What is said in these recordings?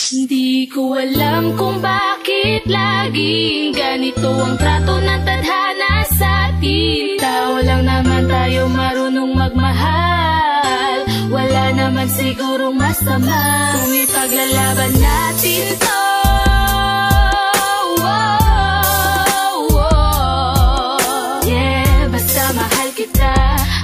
Hindi ko alam kung bakit laging ganito ang trato ng tadhana sa atin. Tao lang naman tayo, marunong magmahal. Wala naman sigurong masama kung ipaglalaban natin to. Yeah, basta mahal kita.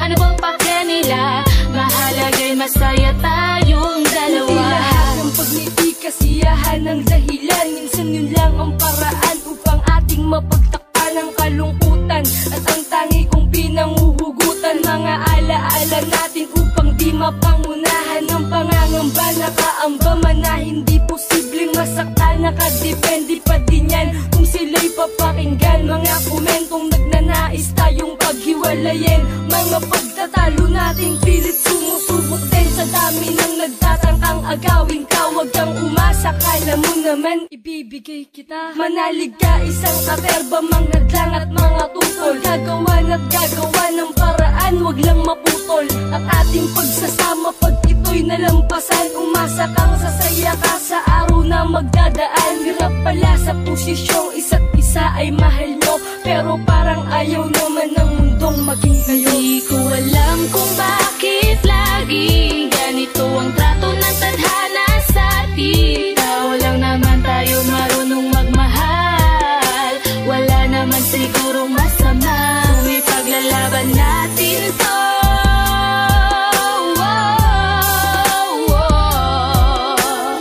Ano bang pakya nila? Mahalagay masaya tayong dalawa. Hindi lahat ng pagngiti kasiyahan ng dahilan. Minsan yun lang ang paraan upang ating mapagtakpan ang kalungkutan. At ang tangi kong pinanguhugutan, mga alaala natin upang di mapangunahan ng pangangamba. Nakaamba man na hindi posibleng masaktan. Nakadepende pa din yan kung sila'y papakinggan. Mga komentong nagnanais tayong paghiwalayin. Mga pagtatalo nating pilit sumusubok din. Sa dami ng nagtatangkang agawin ka, wag kang umasa. Kala mo naman ibibigay kita. Manalig ka, isang katerba, mga dlang at mga tutol. Gagawan at gagawa ng paraan, wag lang maputol ang ating pagsasama. Pag ito'y nalampasan, umasa kang sasaya ka sa araw na magdadaan. Hirap pala sa posisyong isa't isa ay mahal nyo, pero parang ayaw naman ng mundong maging kayo. Di ko alam kung bakit laging ganito ang trato ng tadhana sa atin. Tao lang naman tayo, marunong magmahal. Wala naman sigurong masama kung ipaglalaban natin to.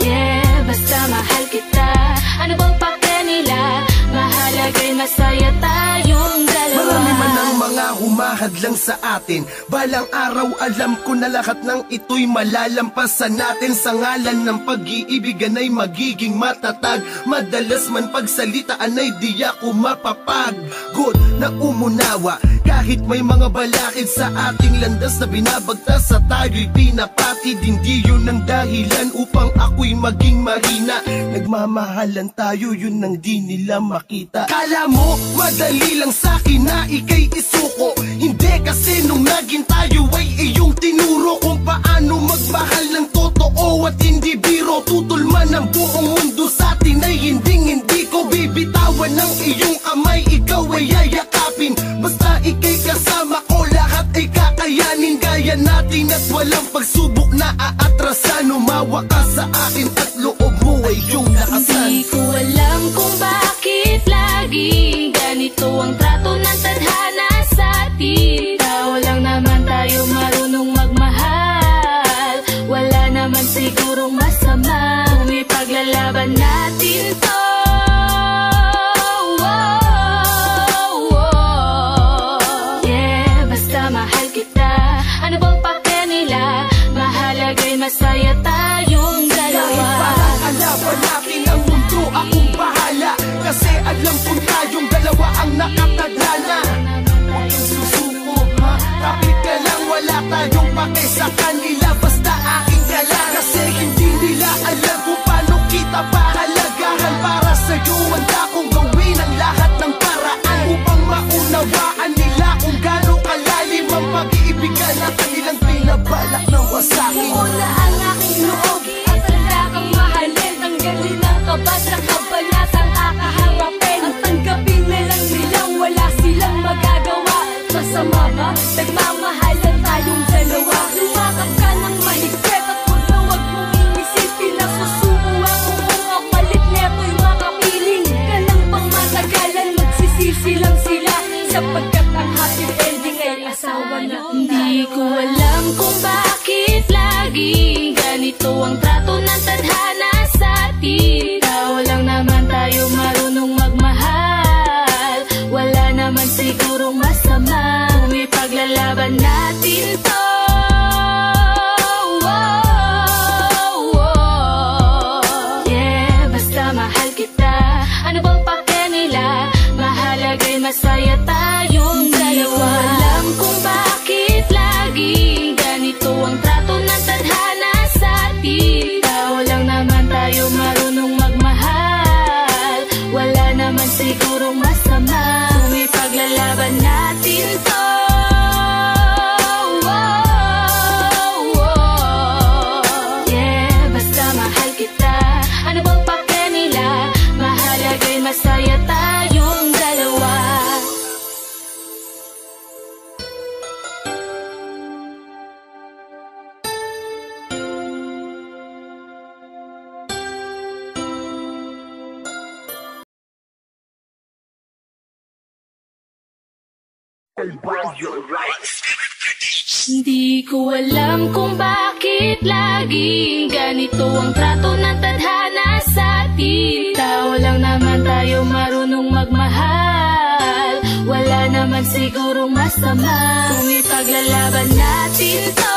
Yeah, basta mahal kita. Ano bang pakya nila? Mahalagay masaya tayong dalawa. Marami man ang mga humahadlang sa atin. Balang araw alam ko na lahat ng ito'y malalampasan natin. Sa ngalan ng pag-iibigan ay magiging matatag. Madalas man pagsalitaan ay di ako mapapagod na umunawa. Kahit may mga balakid sa ating landas na binabagtas sa tayo'y pinapatid. Hindi yun ang dahilan upang ako'y maging mahina. Nagmamahalan tayo, yun ang di nila makita. Kala mo madali lang sa'kin na ika'y isuko. Hindi kasi nung naging tayo ay iyong tinuro kung paano magmahal ng totoo at hindi biro. Tutol man ang buong mundo sa'tin ay hindi ko bibitawan ng iyong kamay. Ikaw ay yayakapin, basta ika'y kasama ko, lahat ay kakayanin. Gaya natin at walang pagsubok na aatrasan. Umawa ka sa akin at loob mo ay iyong lakasan. Di ko alam kung bakit laging ganito ang trato ng tadhana sa atin. Tao lang naman tayo, marunong magmahal. Wala naman sigurong masama kung ipaglalaban natin to. Yeah, basta mahal kita. Ano bang pakya nila? Mahalagay masaya tayong dalawa. Kahit parang alaban natin ang mundo, akong bahala. Kasi alam kong tayong dalawa ang nakatadhana. Huwag kang susuko, ha? Kapit ka lang, wala tayong pake sa kanila. Basta aking ka lang. Kasi hindi nila alam kung paano kita pahalagahan. Para sa'yo handa kong gawin ang lahat ng paraan upang maunawaan nila kung gaano kalalim ang pag-iibigan na kanilang pinabalak na wasakin. Buo na ang aking loob at handa kang mahalin. Tanggalin ang kaba sa kabanatang kakaharapin. At tanggapin na lang nilang wala silang magagawa. Masama ba? Nagmamahalan tayong dalawa. Lumakap ka ng mahigpit at huwag na huwag mong inisipin na susuko ako kung kapalit neto'y makapiling ka ng pangmatagalan. Magsisisi lang sila sapagkat ang happy ending ay asawa na. Hindi ko alam kung bakit laging ganito ang trato ng tadhana sa atin. Tao lang naman tayo, marunong magmahal. Wala naman sigurong masama kung ipaglalaban natin to. Yeah, basta mahal kita. Ano bang pakya nila? Mahalagay masaya tayong dalawa. Alam kung bakit laging ganito ang trato ng tadhana sa atin. Tao lang naman Hindi ko alam kung bakit laging ganito ang trato ng tadhana sa atin. Tao lang naman tayo, marunong magmahal. Wala naman sigurong masama kung ipaglalaban natin to.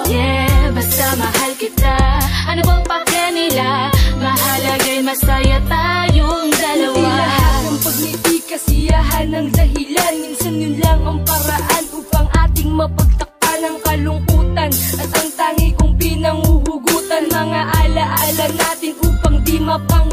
Yeah, basta mahal kita. Ano bang pakya nila? Mahalagay masaya tayong dalawa. Hindi lahat ng pagngiti kasiyahan ng dahilan. Minsan yun lang ang paraan upang ating mapagtakpan ang kalungkutan. At ang tangi kong pinanguhugutan, mga alaala natin upang di mapang